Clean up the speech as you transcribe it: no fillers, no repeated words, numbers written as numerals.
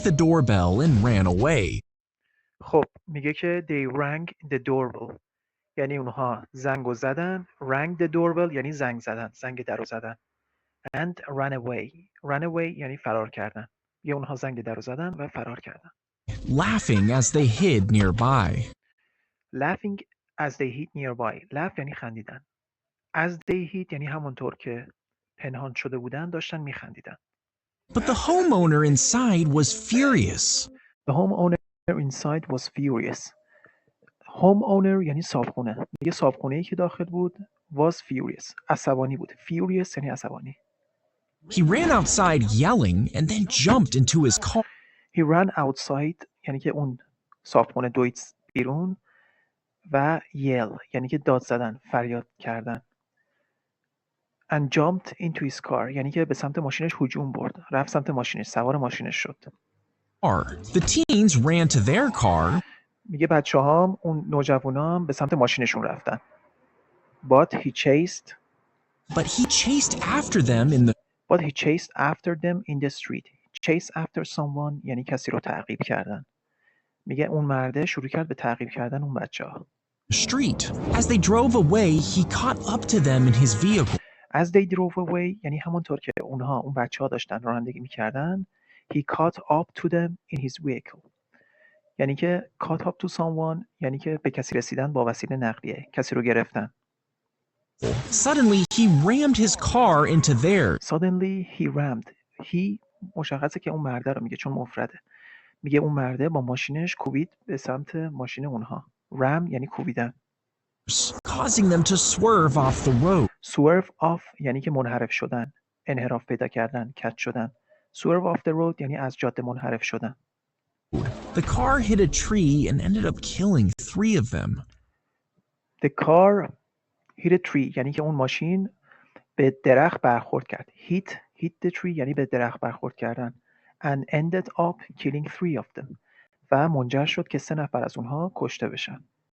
the doorbell and ran away. خب میگه که they rang the doorbell، یعنی اونها زنگو زدن. rang the doorbell یعنی زنگ زدن، زنگ درو زدن. and ran away. ran away یعنی فرار کردن. یا اونها زنگ درو زدن و فرار کردن. laughing as they hid nearby. laughing as they hid nearby. laugh یعنی خندیدن. as they hid یعنی همونطور که پنهان شده بودن داشتن میخندیدن. But the homeowner inside was furious. The homeowner inside was furious. homeowner یعنی صاحبخونه. میگه صاحبخونه‌ای که داخل بود was furious. عصبانی بود. furious یعنی عصبانی. He ran outside yelling and then jumped into his car. He ran outside یعنی که اون صاحبخونه دوید بیرون و yell یعنی که داد زدن، فریاد کردن. And jumped into his car یعنی که به سمت ماشینش هجوم برد. رفت سمت ماشینش، سوار ماشینش شد. The teens ran to their car. میگه بچه‌هام، اون نوجوانام به سمت ماشینشون رفتن. But he chased after them in the street. Chase after someone یعنی کسی رو تعقیب کردن. میگه اون مرده شروع کرد به تعقیب کردن اون بچه‌ها. Street. As they drove away, he caught up to them in his vehicle. As they drove away یعنی همونطور که اون بچه‌ها داشتن رانندگی می‌کردن. He caught up to them in his vehicle. یعنی که caught up to someone یعنی که به کسی رسیدن با وسیله نقلیه، کسی رو گرفتن. Suddenly, he rammed his car into theirs. Suddenly he rammed. He مشخصه که اون مرده رو میگه چون مفرده. میگه اون مرده با ماشینش کوبید به سمت ماشین اونها. ram یعنی کوبیدن. Causing them to swerve off the road. Swerve off یعنی که منحرف شدن، انحراف پیدا کردن، کج شدن. Swerve off the road یعنی از جاده منحرف شدن. The car hit a tree and ended up killing 3 of them. The car hit a tree یعنی که اون ماشین به درخت برخورد کرد. hit the tree یعنی به درخت برخورد کردن. And ended up killing 3 of them و منجر شد که 3 نفر از اونها کشته بشن.